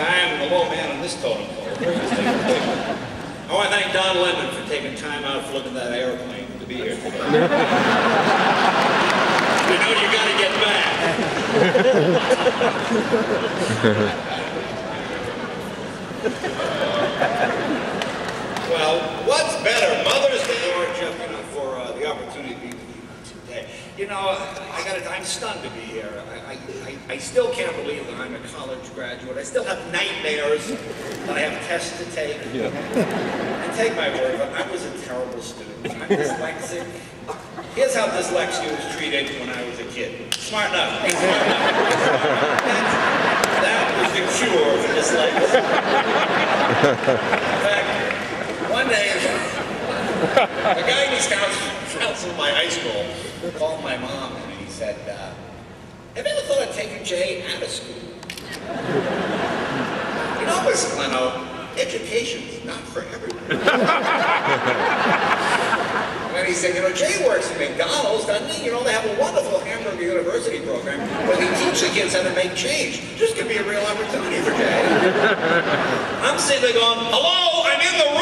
I'm the low man on this totem pole. I want to thank Don Lemon for taking time out for looking at that airplane to be here today. I know you got to get back. Well, what's better, Mother's Day or just for the opportunity to be with you today? You know, I'm stunned to be here. I still can't believe that I'm a college graduate. I still have nightmares that I have tests to take. Yeah. And take my word, but I was a terrible student. I'm dyslexic. Here's how dyslexia was treated when I was a kid. Smart enough. Hey, smart enough. That was the cure for dyslexia. In fact, one day, a guy in his council in my high school called my mom and he said, have you ever thought of taking Jay out of school? You know, listen, Leno, education's not for everyone. And he said, you know, Jay works at McDonald's, doesn't he? You know, they have a wonderful hamburger university program where they teach the kids how to make change. This could be a real opportunity for Jay. I'm sitting there going, hello, I'm in the room.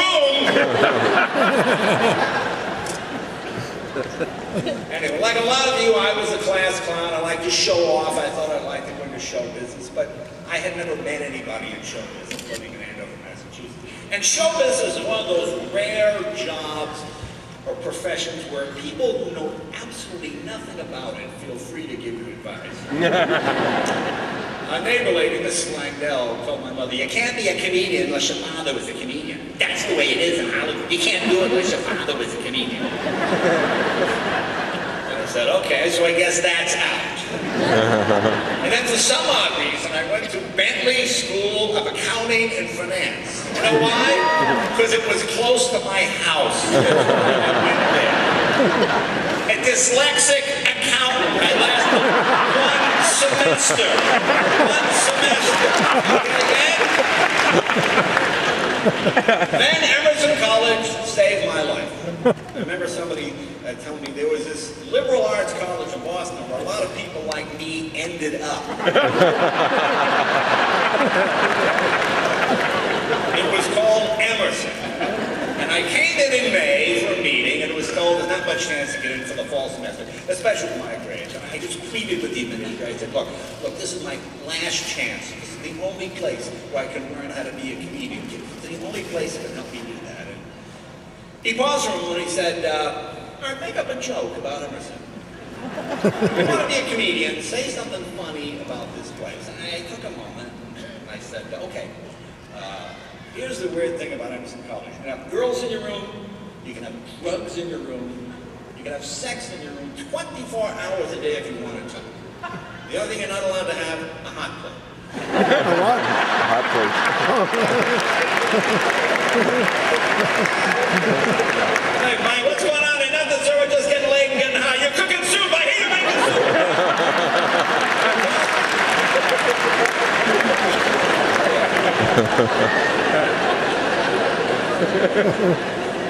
Anyway, like a lot of you, I was a class clown. I liked to show off. I thought I'd like to go into show business, but I had never met anybody in show business living in Andover, Massachusetts. And show business is one of those rare jobs or professions where people who know absolutely nothing about it feel free to give you advice. A neighbor lady, Mrs. Langdell, told my mother, you can't be a comedian unless your father was a comedian. That's the way it is in Hollywood. You can't do it unless your father was a comedian. And I said, okay, so I guess that's out. And then for some odd reason, I went to Bentley School of Accounting and Finance. You know why? Because it was close to my house. I went there. A dyslexic accountant. I lasted one semester. Then Emerson College saved my life. I remember somebody telling me there was this liberal arts college in Boston where a lot of people like me ended up. It was called Emerson. And I came in May for a meeting and it was told there's not much chance to get in for the fall semester, especially with my grades. And I just pleaded with the administrator. I said, look, this is my last chance. This is the only place where I can learn how to be a comedian. It's the only place that can help me do that. And he paused for a moment and he said, all right, make up a joke about Emerson. If you want to be a comedian, say something funny about this place. And I took a moment and I said, okay. Here's the weird thing about Emerson College. You can have girls in your room, you can have drugs in your room, you can have sex in your room 24 hours a day if you wanted to. The only thing you're not allowed to have, a hot plate. A what? A hot plate. Hey, Mike, what's going on? Ain't nothing, sir. We're just getting late and getting high. You're cooking soup. I hear you're making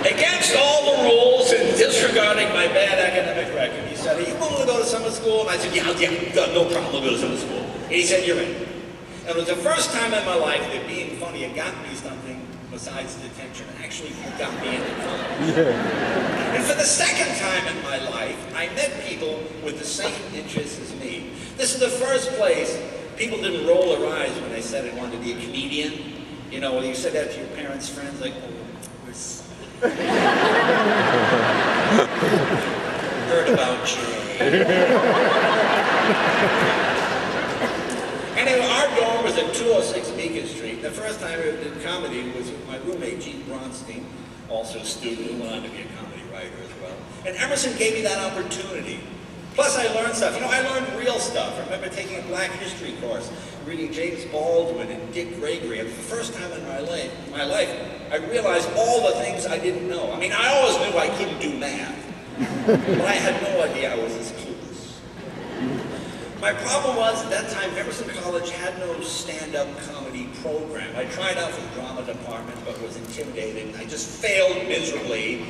Against all the rules and disregarding my bad academic record, he said, are you willing to go to summer school? And I said, yeah, no problem, I'll go to summer school. And he said, you're in. And it was the first time in my life that being funny had gotten me something besides detention. Actually, got me into college. Yeah. And for the second time in my life, I met people with the same interests as me. This is the first place people didn't roll their eyes when they said they wanted to be a comedian. You know, when you said that to your parents' friends, like, oh, we're sorry. Heard about you. Anyway, our dorm was at 206 Beacon Street. The first time I ever did comedy was with my roommate, Gene Bronstein, also a student who went on to be a comedy writer as well. And Emerson gave me that opportunity. Plus, I learned stuff. You know, I learned real stuff. I remember taking a Black History course, reading James Baldwin and Dick Gregory. And for the first time in my life, I realized all the things I didn't know. I mean, I always knew I couldn't do math, but I had no idea I was this clueless. My problem was, at that time, Emerson College had no stand-up comedy program. I tried out for the drama department, but was intimidated. I just failed miserably.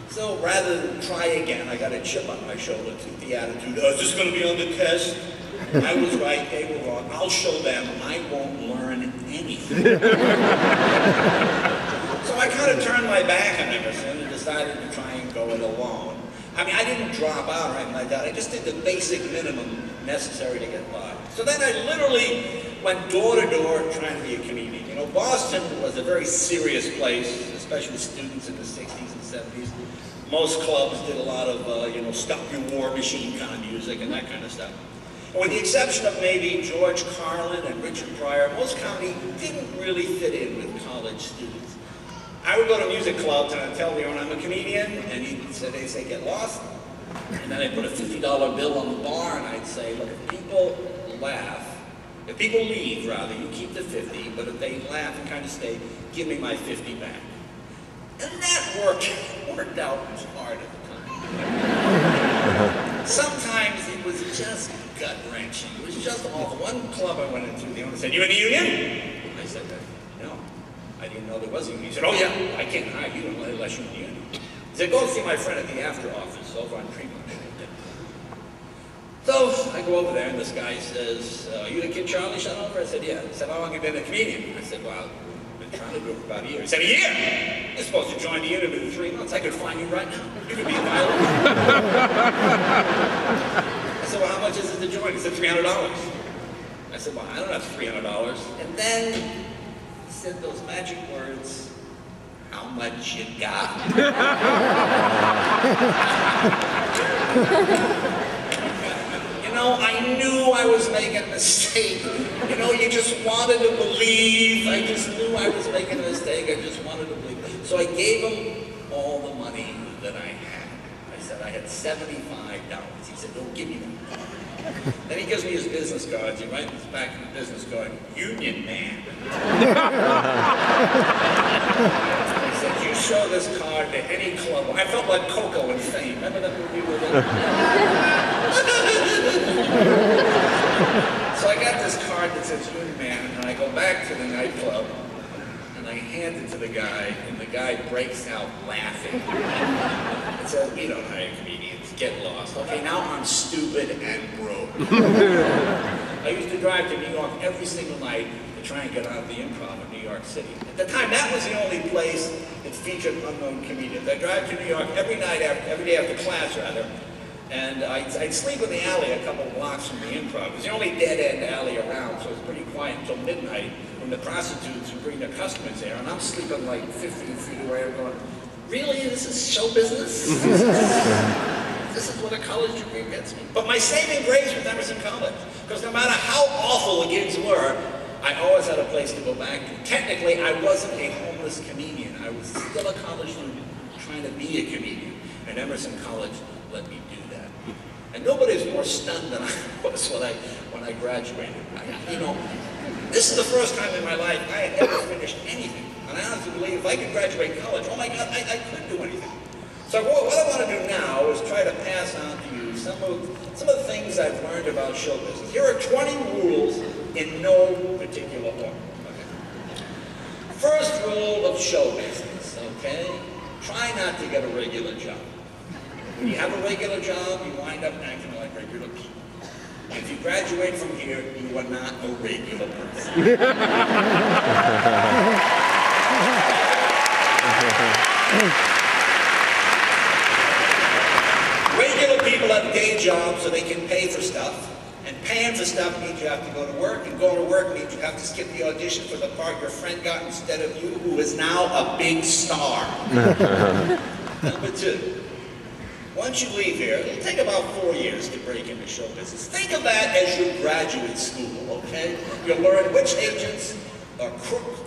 So rather than try again, I got a chip on my shoulder, took the attitude, oh, is this going to be on the test? I was right, they were wrong. I'll show them I won't learn anything. So I kind of turned my back on Emerson and decided to try and go it alone. I mean, I didn't drop out or anything like that. I just did the basic minimum necessary to get by. So then I literally went door to door trying to be a comedian. You know, Boston was a very serious place, especially students in the 60s and 70s. Most clubs did a lot of, you know, stop your war machine kind of music and that kind of stuff. And with the exception of maybe George Carlin and Richard Pryor, most comedy didn't really fit in with college students. I would go to music clubs and I'd tell the owner I'm a comedian, and they'd say, get lost. And then I'd put a $50 bill on the bar and I'd say, look, if people laugh, if people leave, rather, you keep the 50, but if they laugh and kind of stay, give me my 50 back. And that worked out hard at the time. Sometimes it was just gut-wrenching. It was just awful. One club I went into, the owner said, you in the union? I said, no. I didn't know there was a union. He said, oh yeah, I can't hire you unless you're in the union. He said, go see my friend at the after office over on Tremont. So I go over there and this guy says, you the kid Charlie shot over? I said, yeah. He said, how long have you been a comedian? I said, well, I've been trying to do it for about a year. He said, a year? You're supposed to join the union in 3 months. I could find you right now. You could be a violin. I said, well, how much is it to join? He said, $300. I said, well, I don't have $300. And then he said those magic words, how much you got? You know, I knew I was making a mistake. You know, you just wanted to believe. I just knew I was making a mistake. I just wanted to believe. So I gave him all the money that I had. I said I had $75. He said, don't give me that. Then he gives me his business cards. He writes back in the business card, Union Man. He said, you show this card to any club. I felt like Coco in Fame. Remember that movie with him? So I got this card that says Union Man, and I go back to the nightclub, and I hand it to the guy, and the guy breaks out laughing. It says, we don't hire comedians, get lost. Okay, now I'm stupid and broke. I used to drive to New York every single night to try and get out of the Improv in New York City. At the time, that was the only place that featured unknown comedians. I'd drive to New York every day after class, rather, and I'd sleep in the alley a couple blocks from the Improv. It was the only dead-end alley around, so it was pretty quiet until midnight when the prostitutes would bring their customers there, and I'm sleeping like 15 feet away. I'm going, really? This is show business? This is what a college degree gets me. But my saving grace was Emerson College, because no matter how awful the gigs were, I always had a place to go back to. Technically, I wasn't a homeless comedian. I was still a college student trying to be a comedian, and Emerson College let me do that. And nobody's more stunned than I was when I graduated. You know, this is the first time in my life I had ever finished anything. And I honestly believe if I could graduate college, oh my God, I couldn't do anything. So what I want to do now is try to pass on to you some of the things I've learned about show business. Here are 20 rules in no particular order. Okay. First rule of show business, okay? Try not to get a regular job. When you have a regular job, you wind up acting like regular people. If you graduate from here, you are not a regular person. Regular people have day jobs so they can pay for stuff. And paying for stuff means you have to go to work, and going to work means you have to skip the audition for the part your friend got instead of you, who is now a big star. Number two. Once you leave here, it'll take about 4 years to break into show business. Think of that as your graduate school, okay? You'll learn which agents are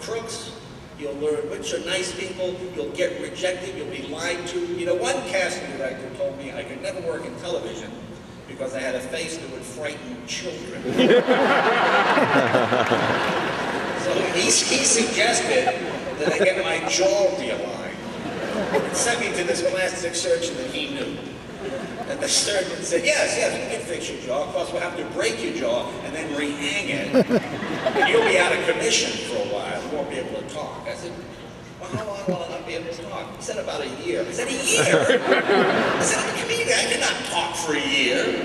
crooks. You'll learn which are nice people. You'll get rejected. You'll be lied to. You know, one casting director told me I could never work in television because I had a face that would frighten children. So he suggested that I get my jaw realigned. It sent me to this plastic surgeon that he knew. And the surgeon said, yes, we can fix your jaw. Of course, we'll have to break your jaw and then re-hang it. And you'll be out of commission for a while. You won't be able to talk. I said, well, how long will I not be able to talk? He said, about a year. I said, a year? I said, I'm a comedian. I cannot talk for a year.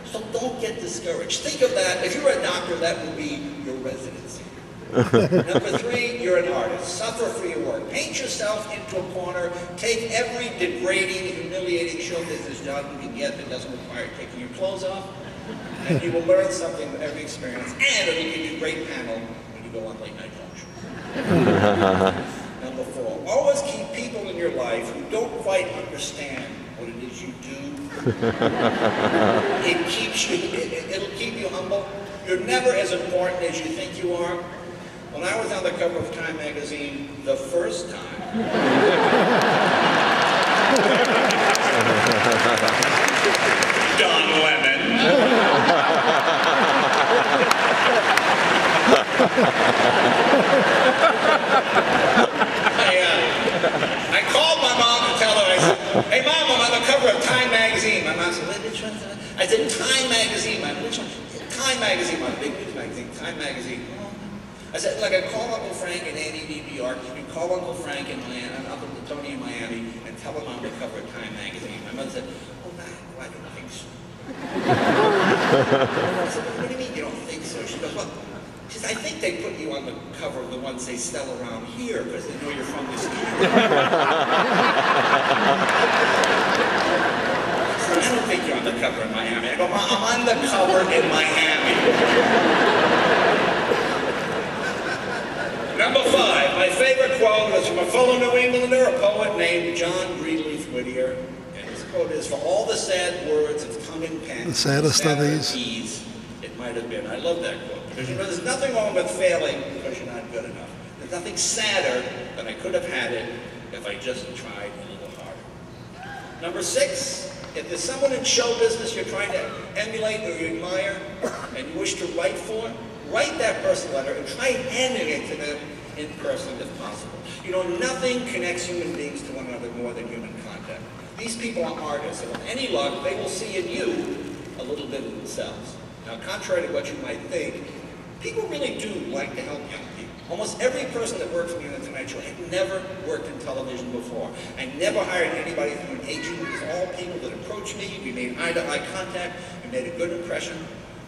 So don't get discouraged. Think of that. If you're a doctor, that would be your residency. Number 3, you're an artist. Suffer for your work. Paint yourself into a corner. Take every degrading, humiliating show business job you can get that doesn't require taking your clothes off. And you will learn something from every experience. And it'll give you a great panel when you go on late night talk shows. Number 4, always keep people in your life who don't quite understand what it is you do. It'll keep you humble. You're never as important as you think you are. When I was on the cover of Time magazine the first time, Don Lemon. I called my mom to tell her, I said, hey Mom, I'm on the cover of Time magazine. My mom said, which one? I said, Time magazine. Which one? Time magazine, my big news magazine, Time magazine. I said, like, I call Uncle Frank and Annie in New York, you call Uncle Frank in Miami, and Uncle Tony in Miami, and tell them I'm on the cover of Time magazine. My mother said, oh, no, I don't think so. I said, what do you mean you don't think so? She goes, well, she says, I think they put you on the cover of the ones they sell around here because they know you're from this area. I don't think you're on the cover in Miami. I go, I'm on the cover in Miami. Number 5, my favorite quote was from a fellow New Englander, a poet named John Greenleaf Whittier. And his quote is, for all the sad words of tongue and pen, the saddest of these, it might have been. I love that quote. Because you know, there's nothing wrong with failing because you're not good enough. There's nothing sadder than I could have had it if I just tried a little harder. Number 6, if there's someone in show business you're trying to emulate or you admire and you wish to write for, write that person a letter and try handing it to them in person if possible. You know, nothing connects human beings to one another more than human contact. These people are artists, and with any luck, they will see in you a little bit of themselves. Now, contrary to what you might think, people really do like to help young people. Almost every person that works with me on the Tonight Show had never worked in television before. I never hired anybody through an agent. It was all people that approached me. We made eye-to-eye contact. We made a good impression.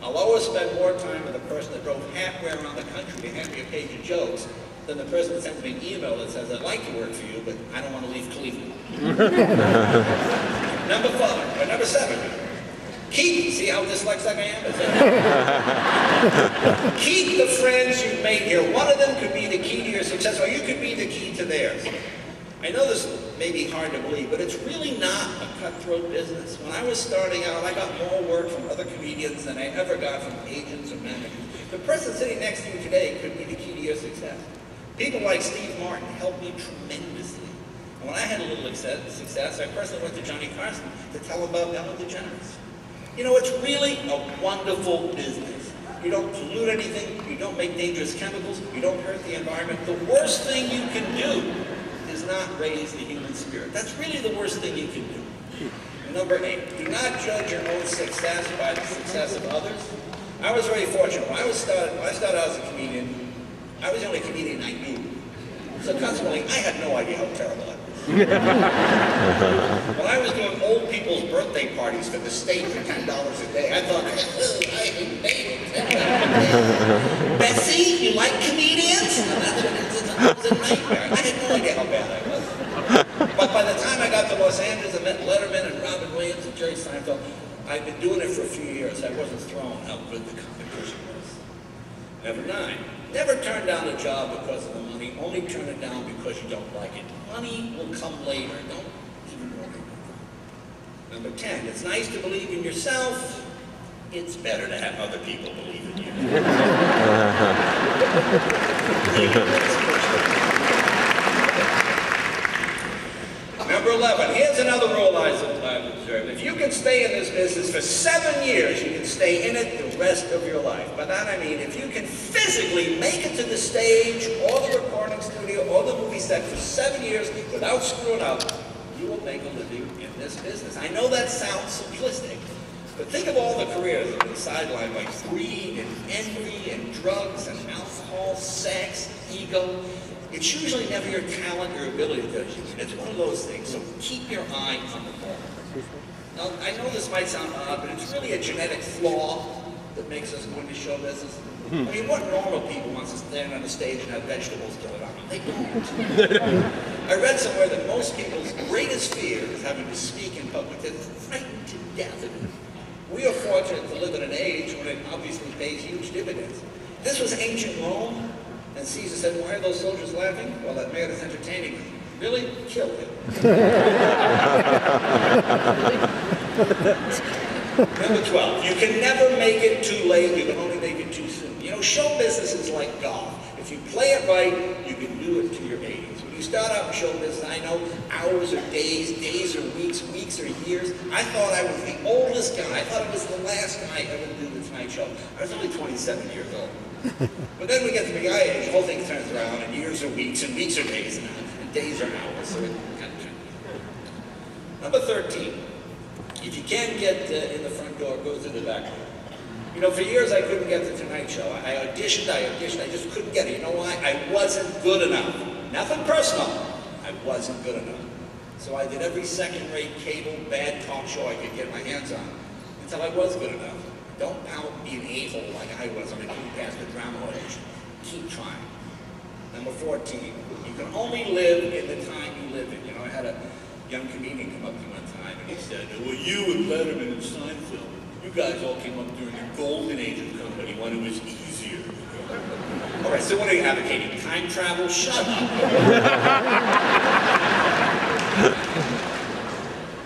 I'll always spend more time with the person that drove halfway around the country to hand me a page of jokes than the person that sends me an email that says, I'd like to work for you, but I don't want to leave Cleveland. Number 7. Keep, see how dyslexic I am? Keep the friends you've made here. One of them could be the key to your success, or you could be the key to theirs. I know this may be hard to believe, but it's really not a cutthroat business. When I was starting out, I got more work from other comedians than I ever got from agents or managers. The person sitting next to you today could be the key to your success. People like Steve Martin helped me tremendously. And when I had a little success, I personally went to Johnny Carson to tell him about Ellen DeGeneres. You know, it's really a wonderful business. You don't pollute anything, you don't make dangerous chemicals, you don't hurt the environment. The worst thing you can do is not raise the human spirit. That's really the worst thing you can do. Number 8, do not judge your own success by the success of others. I was very fortunate. When I started out as a comedian, I was the only comedian I knew. So consequently, I had no idea how terrible I was. When I was doing old people's birthday parties for the state for $10 a day, I thought, oh, I made it. Bessie, you like comedians? And that's what it was a nightmare. I had no idea how bad I was. But by the time I got to Los Angeles and met Letterman and Robin Williams and Jerry Seinfeld, I'd been doing it for a few years. I wasn't thrown how good the competition was. Number 9, never turn down a job because of the money. Only turn it down because you don't like it. Money will come later. Don't even worry about that. Number 10, it's nice to believe in yourself. It's better to have other people believe in you. Number 11, here's another rule I've observed. If you can stay in this business for 7 years, you can stay in it the rest of your life. By that I mean, if you can physically make it to the stage, or the recording studio, or the movie set for 7 years without screwing up, you will make a living in this business. I know that sounds simplistic, but think of all the careers that have been sidelined by greed and envy and drugs and alcohol, sex, ego. It's usually never your talent or ability that does you. It's one of those things, so keep your eye on the ball. Now, I know this might sound odd, but it's really a genetic flaw that makes us go into show business? I mean, what normal people wants to stand on a stage and have vegetables thrown on them? They don't. I read somewhere that most people's greatest fear is having to speak in public. They're frightened to death. We are fortunate to live in an age when it obviously pays huge dividends. This was ancient Rome, and Caesar said, why are those soldiers laughing? Well, that man is entertaining them. Really? Kill him. Number 12, you can never make it too late, you can only make it too soon. You know, show business is like golf. If you play it right, you can do it to your 80s. When you start out in show business, I know hours or days, days or weeks, weeks or years. I thought I was the oldest guy. I thought I was the last guy ever to do the Tonight Show. I was only 27 years old. But then we get to the guy age, the whole thing turns around, and years are weeks, and weeks are days, and days are hours. So it kind of turns. Number 13. If you can't get in the front door, go through the back door. You know, for years I couldn't get the Tonight Show. I auditioned, I just couldn't get it. You know why? I wasn't good enough. Nothing personal. I wasn't good enough. So I did every second-rate cable, bad talk show I could get my hands on until I was good enough. Don't out be an a-hole like I was on a past the drama audition. Keep trying. Number 14. You can only live in the time you live in. You know, I had a young comedian come up to me one time and he said, well, you and Letterman and Seinfeld, you guys all came up during the golden age of comedy when it was easier. All right, so what are you advocating? Time travel? Shut up.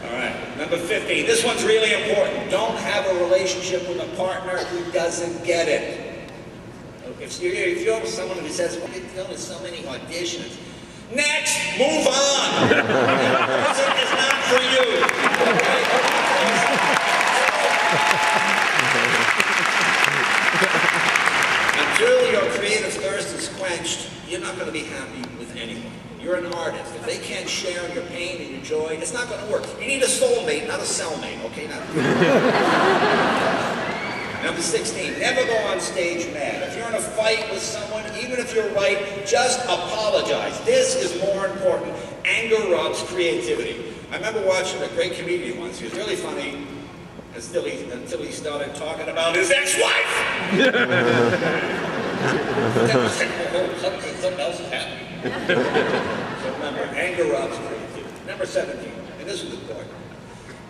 All right, number 15. This one's really important. Don't have a relationship with a partner who doesn't get it. If you're someone who says, well, you've done so many auditions, next, move on. Music is not for you. Until your creative thirst is quenched, you're not going to be happy with anyone. You're an artist. If they can't share your pain and your joy, it's not going to work. You need a soulmate, not a cellmate, okay? Number 16, never go on stage mad. If you're in a fight with someone, even if you're right, just apologize. This is more important. Anger robs creativity. I remember watching a great comedian once. He was really funny until he started talking about his ex-wife. Something else is happening. So remember, anger robs creativity. Number 17, and this is important.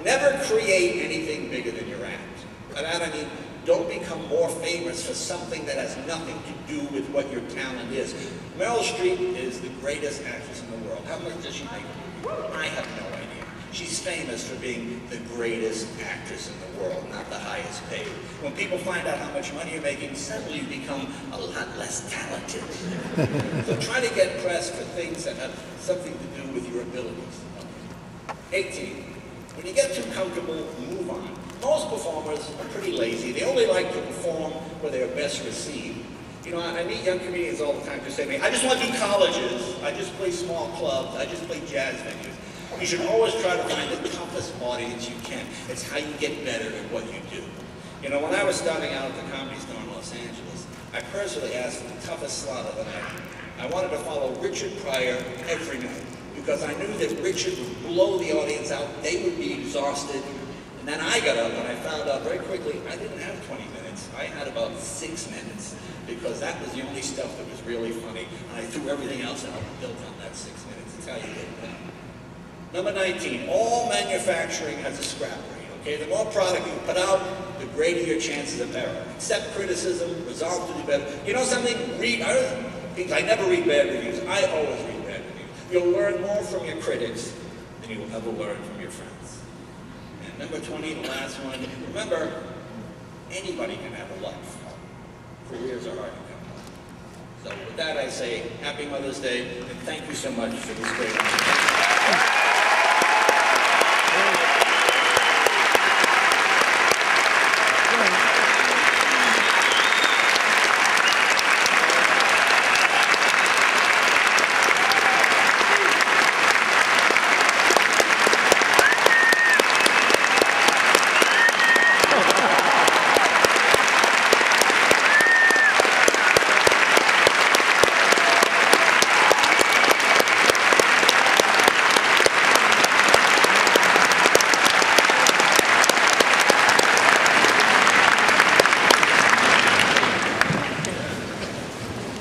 Never create anything bigger than your act. By that I mean, don't become more famous for something that has nothing to do with what your talent is. Meryl Streep is the greatest actress in the world. How much does she make? I have no idea. She's famous for being the greatest actress in the world, not the highest paid. When people find out how much money you're making, suddenly you become a lot less talented. So try to get press for things that have something to do with your abilities. 18. When you get too comfortable, move on. Most performers are pretty lazy. They only like to perform where they're best received. You know, I meet young comedians all the time who say to me, I just want to do colleges, I just play small clubs, I just play jazz venues. You should always try to find the toughest audience you can. It's how you get better at what you do. You know, when I was starting out at the Comedy Store in Los Angeles, I personally asked for the toughest slot of the night. I wanted to follow Richard Pryor every night because I knew that Richard would blow the audience out, they would be exhausted. And then I got up and I found out very quickly I didn't have 20 minutes. I had about 6 minutes because that was the only stuff that was really funny. And I threw everything else out and built on that 6 minutes. That's how you get it done. Number 19, all manufacturing has a scrap rate, okay? The more product you put out, the greater your chances of error. Accept criticism, resolve to do better. You know something? I never read bad reviews. I always read bad reviews. You'll learn more from your critics than you will ever learn from your friends. And number 20, the last one, remember, anybody can have a life. Careers are hard to come by. So with that, I say Happy Mother's Day, and thank you so much for this great opportunity.